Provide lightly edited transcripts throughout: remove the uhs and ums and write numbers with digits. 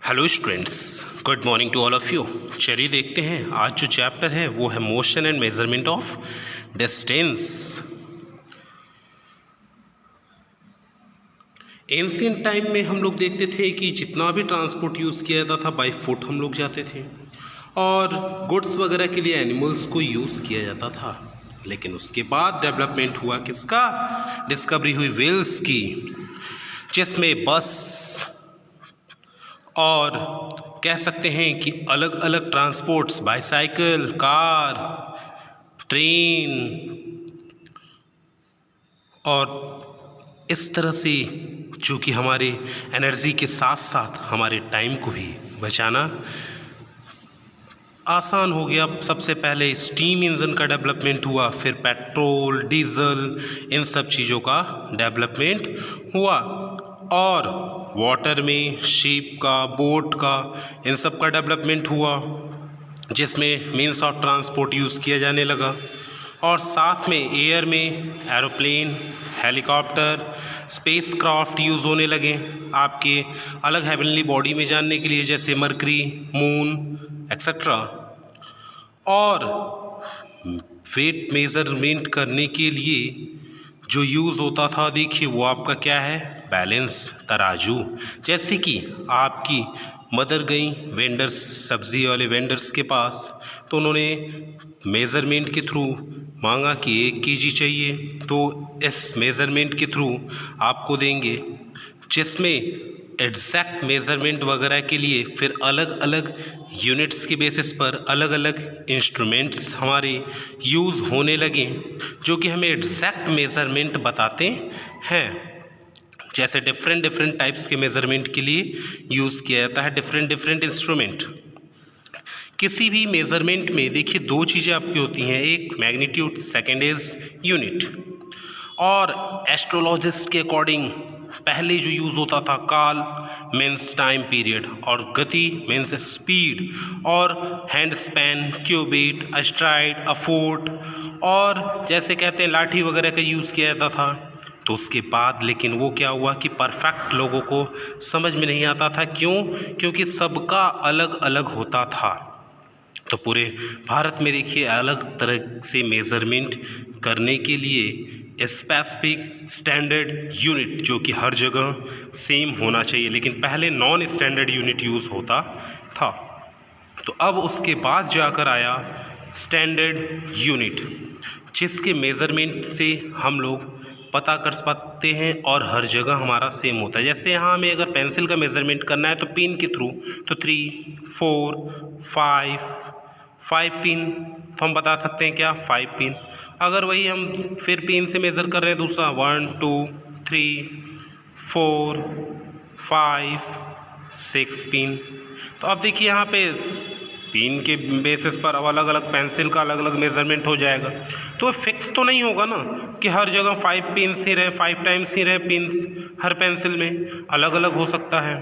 Hello students, good morning to all of you. चलिए देखते हैं आज जो चैप्टर है वो है motion and measurement of distance. Ancient time में हम लोग देखते थे कि जितना भी ट्रांसपोर्ट यूज़ किया जाता था बाय फुट हम लोग जाते थे और गुड्स वगैरह के लिए एनिमल्स को यूज़ किया जाता था। लेकिन उसके बाद डेवलपमेंट हुआ किसका? डिस्कवरी हुई व्हील्स की, जिसमें बस और कह सकते हैं कि अलग अलग ट्रांसपोर्ट्स, बाईसाइकिल, कार, ट्रेन और इस तरह से जो कि हमारे एनर्जी के साथ साथ हमारे टाइम को भी बचाना आसान हो गया। सबसे पहले स्टीम इंजन का डेवलपमेंट हुआ, फिर पेट्रोल, डीजल, इन सब चीज़ों का डेवलपमेंट हुआ और वाटर में शिप का, बोट का, इन सब का डेवलपमेंट हुआ, जिसमें मीन्स ऑफ ट्रांसपोर्ट यूज़ किया जाने लगा। और साथ में एयर में aeroplane, helicopter, space craft use होने लगे आपके अलग हेवनली बॉडी में जानने के लिए, जैसे मरकरी, मून एक्सेट्रा। और वेट मेज़रमेंट करने के लिए जो यूज़ होता था, देखिए वो आपका क्या है, बैलेंस, तराजू। जैसे कि आपकी मदर गई वेंडर्स, सब्ज़ी वाले वेंडर्स के पास, तो उन्होंने मेज़रमेंट के थ्रू मांगा कि 1 केजी चाहिए, तो इस मेज़रमेंट के थ्रू आपको देंगे, जिसमें एग्जैक्ट मेज़रमेंट वगैरह के लिए फिर अलग अलग यूनिट्स के बेसिस पर अलग अलग इंस्ट्रूमेंट्स हमारे यूज़ होने लगे, जो कि हमें एग्जैक्ट मेज़रमेंट बताते हैं। जैसे डिफरेंट टाइप्स के मेज़रमेंट के लिए यूज़ किया जाता है डिफरेंट इंस्ट्रूमेंट। किसी भी मेज़रमेंट में देखिए 2 चीज़ें आपकी होती हैं, एक मैग्नीट्यूड, सेकेंड इज़ यूनिट। और एस्ट्रोलॉजिस्ट के अकॉर्डिंग पहले जो यूज़ होता था, काल मीन्स टाइम पीरियड, और गति मीन्स स्पीड, और हैंड स्पैन, क्यूबिट, अस्ट्राइड, अफोट, और जैसे कहते हैं लाठी वगैरह का यूज़ किया जाता था। तो उसके बाद लेकिन वो क्या हुआ कि परफेक्ट लोगों को समझ में नहीं आता था। क्यों? क्योंकि सबका अलग अलग होता था। तो पूरे भारत में देखिए अलग तरह से मेज़रमेंट करने के लिए स्पेसिफिक स्टैंडर्ड यूनिट, जो कि हर जगह सेम होना चाहिए, लेकिन पहले नॉन स्टैंडर्ड यूनिट यूज़ होता था। तो अब उसके बाद जाकर आया स्टैंडर्ड यूनिट, जिसके मेज़रमेंट से हम लोग पता कर सकते हैं और हर जगह हमारा सेम होता है। जैसे यहाँ हमें अगर पेंसिल का मेज़रमेंट करना है तो पिन के थ्रू, तो 3, 4, 5 पिन, तो हम बता सकते हैं क्या, 5 पिन। अगर वही हम फिर पिन से मेज़र कर रहे हैं दूसरा, 1, 2, 3, 4, 5, 6 पिन। तो अब देखिए यहाँ पे पिन के बेसिस पर अब अलग अलग पेंसिल का अलग अलग मेज़रमेंट हो जाएगा। तो फिक्स तो नहीं होगा ना कि हर जगह 5 पिन्स ही रहे, 5 टाइम्स ही रहे पिन्स, हर पेंसिल में अलग अलग हो सकता है।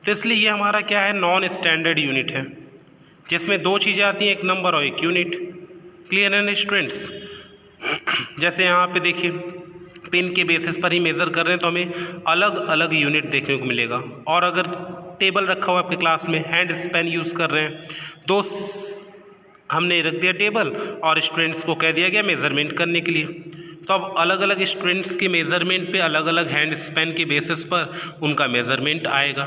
तो इसलिए ये हमारा क्या है, नॉन स्टैंडर्ड यूनिट है, जिसमें 2 चीज़ें आती हैं, एक नंबर और एक यूनिट। क्लियर है ना स्टूडेंट्स? जैसे यहाँ पे देखिए पिन के बेसिस पर ही मेज़र कर रहे हैं तो हमें अलग अलग यूनिट देखने को मिलेगा। और अगर टेबल रखा हुआ आपके क्लास में, हैंड स्पैन यूज़ कर रहे हैं, तो हमने रख दिया टेबल और स्टूडेंट्स को कह दिया गया मेज़रमेंट करने के लिए। तो अब अलग अलग स्टूडेंट्स के मेज़रमेंट पे अलग अलग हैंड स्पैन के बेसिस पर उनका मेज़रमेंट आएगा।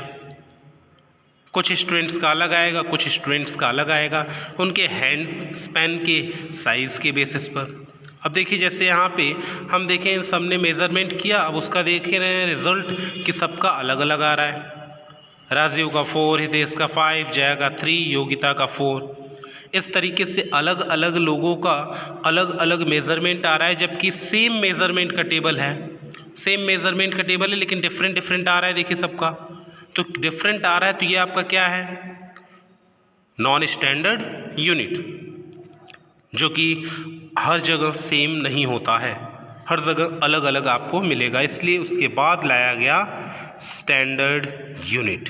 कुछ स्टूडेंट्स का अलग आएगा, कुछ स्टूडेंट्स का अलग आएगा, उनके हैंड स्पैन के साइज़ के बेसिस पर। अब देखिए जैसे यहाँ पे हम देखें सबने मेज़रमेंट किया, अब उसका देख रहे हैं रिज़ल्ट कि सबका अलग अलग आ रहा है। राजीव का 4, हितेश का 5, जया का 3, योगिता का 4। इस तरीके से अलग अलग लोगों का अलग अलग मेज़रमेंट आ रहा है, जबकि सेम मेज़रमेंट का टेबल है, सेम मेज़रमेंट का टेबल है, लेकिन डिफरेंट आ रहा है। देखिए सबका तो डिफरेंट आ रहा है, तो ये आपका क्या है, नॉन स्टैंडर्ड यूनिट, जो कि हर जगह सेम नहीं होता है, हर जगह अलग अलग आपको मिलेगा। इसलिए उसके बाद लाया गया स्टैंडर्ड यूनिट।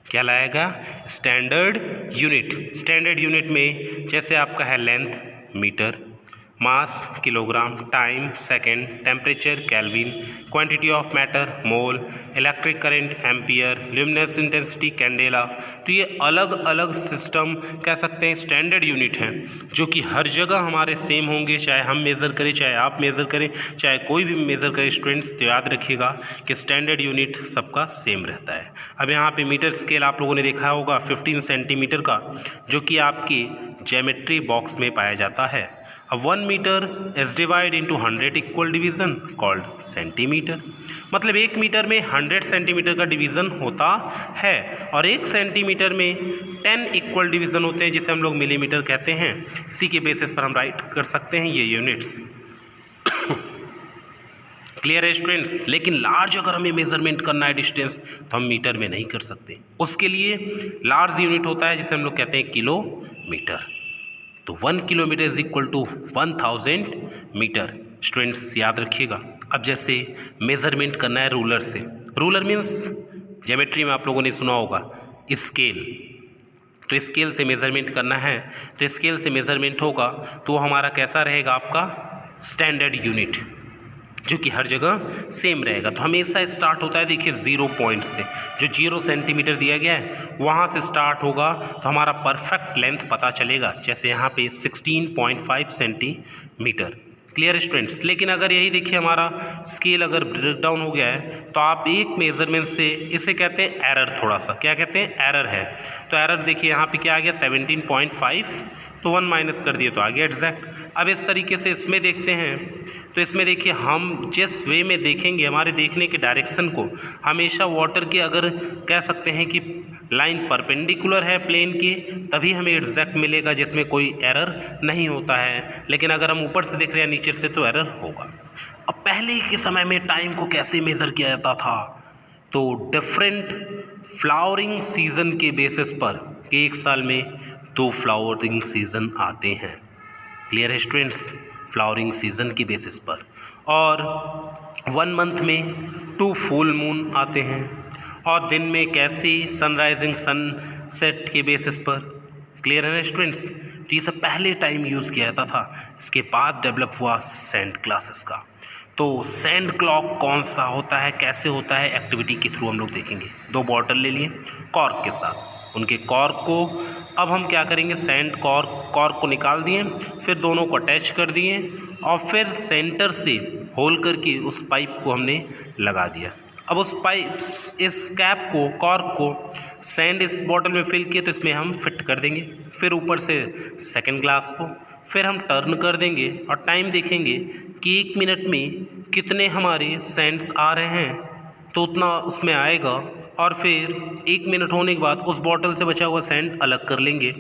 क्या लाया गया? Standard unit. स्टैंडर्ड यूनिट में जैसे आपका है length metre, mass kilogram, time second, temperature kelvin, quantity of matter mole, electric current ampere, luminous intensity candela. तो ये अलग अलग सिस्टम कह सकते हैं स्टैंडर्ड यूनिट हैं जो कि हर जगह हमारे सेम होंगे, चाहे हम मेज़र करें, चाहे आप मेज़र करें, चाहे कोई भी मेज़र करे स्टूडेंट्स। तो याद रखिएगा कि स्टैंडर्ड यूनिट सबका सेम रहता है। अब यहाँ पे मीटर स्केल आप लोगों ने देखा होगा 15 सेंटीमीटर का, जो कि आपकी ज्योमेट्री बॉक्स में पाया जाता है। अब 1 metre is divide into 100 equal division called centimetre. मतलब 1 मीटर में 100 सेंटीमीटर का डिवीज़न होता है और 1 सेंटीमीटर में 10 इक्वल डिवीज़न होते हैं, जिसे हम लोग मिलीमीटर कहते हैं। इसी के बेसिस पर हम राइट कर सकते हैं ये यूनिट्स। क्लियर है स्टूडेंट्स। लेकिन लार्ज अगर हमें मेजरमेंट करना है डिस्टेंस तो हम मीटर में नहीं कर सकते। उसके लिए लार्ज यूनिट होता है जिसे हम लोग कहते हैं किलोमीटर। तो 1 kilometre is equal to 1000 metre. Students याद रखिएगा। अब जैसे मेज़रमेंट करना है रूलर से, रूलर मीन्स ज्योमेट्री में आप लोगों ने सुना होगा स्केल। तो स्केल से मेज़रमेंट करना है, तो स्केल से मेज़रमेंट होगा तो हमारा कैसा रहेगा, आपका स्टैंडर्ड यूनिट, जो कि हर जगह सेम रहेगा। तो हमेशा स्टार्ट होता है, देखिए 0 पॉइंट से, जो 0 सेंटीमीटर दिया गया है वहाँ से स्टार्ट होगा तो हमारा परफेक्ट लेंथ पता चलेगा। जैसे यहाँ पे 16.5 सेंटीमीटर। Clear students. लेकिन अगर यही देखिए हमारा स्केल अगर ब्रेक डाउन हो गया है तो आप एक मेज़रमेंट से, इसे कहते हैं एरर, थोड़ा सा क्या कहते हैं, एरर है। तो एरर देखिए यहाँ पे क्या आ गया 17.5, तो 1 माइनस कर दिए तो आ गया एग्जैक्ट। अब इस तरीके से इसमें देखते हैं, तो इसमें देखिए हम जिस वे में देखेंगे, हमारे देखने के डायरेक्शन को हमेशा वाटर के, अगर कह सकते हैं कि लाइन परपेंडिकुलर है प्लेन के, तभी हमें एग्जैक्ट मिलेगा, जिसमें कोई एरर नहीं होता है। लेकिन अगर हम ऊपर से देख रहे हैं नीचे से तो एरर होगा। अब पहले के समय में टाइम को कैसे मेज़र किया जाता था, तो डिफरेंट फ्लावरिंग सीज़न के बेसिस पर, कि एक साल में 2 फ्लावरिंग सीज़न आते हैं। क्लियर है स्टूडेंट्स। फ्लावरिंग सीज़न के बेसिस पर, और 1 मंथ में 2 फुल मून आते हैं, और दिन में कैसी सनराइजिंग सनसेट के बेसिस पर। क्लियर है स्टूडेंट्स। तो ये सब पहले टाइम यूज़ किया जाता था। इसके बाद डेवलप हुआ सैंड क्लासेस का। तो सैंड क्लॉक कौन सा होता है, कैसे होता है, एक्टिविटी के थ्रू हम लोग देखेंगे। 2 बॉटल ले लिए कॉर्क के साथ, उनके कॉर्क को अब हम क्या करेंगे, सैंड कॉर्क को निकाल दिए, फिर दोनों को अटैच कर दिए, और फिर सेंटर से होल करके उस पाइप को हमने लगा दिया। अब उस पाइप, इस कैप को, कॉर्क को सैंड इस बॉटल में फिल किए तो इसमें हम फिट कर देंगे। फिर ऊपर से सेकंड ग्लास को फिर हम टर्न कर देंगे और टाइम देखेंगे कि 1 मिनट में कितने हमारे सैंड्स आ रहे हैं, तो उतना उसमें आएगा। और फिर 1 मिनट होने के बाद उस बॉटल से बचा हुआ सैंड अलग कर लेंगे।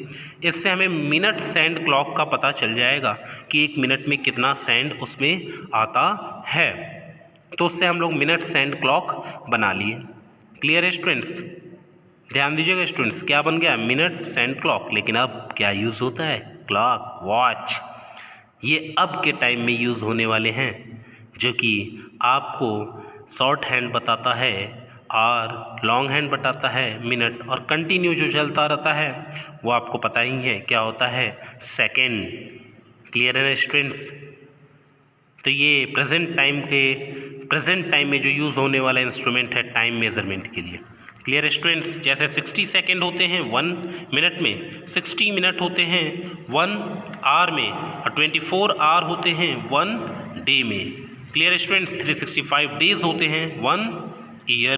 इससे हमें मिनट सैंड क्लॉक का पता चल जाएगा कि 1 मिनट में कितना सैंड उसमें आता है। तो उससे हम लोग मिनट सैंड क्लॉक बना लिए। क्लियर है स्टूडेंट्स। ध्यान दीजिएगा स्टूडेंट्स, क्या बन गया, मिनट सैंड क्लॉक। लेकिन अब क्या यूज़ होता है, क्लॉक, वॉच। ये अब के टाइम में यूज़ होने वाले हैं, जो कि आपको शॉर्ट हैंड बताता है और लॉन्ग हैंड बताता है मिनट, और कंटिन्यू जो चलता रहता है वो आपको पता ही है क्या होता है, सेकेंड। क्लियर है स्टूडेंट्स। तो ये प्रेजेंट टाइम में जो यूज़ होने वाला इंस्ट्रूमेंट है टाइम मेज़रमेंट के लिए। Clear students. जैसे 60 सेकेंड होते हैं 1 मिनट में, 60 मिनट होते हैं 1 आवर में, और 24 आवर होते हैं 1 डे में। Clear students. 365 डेज होते हैं 1 ईयर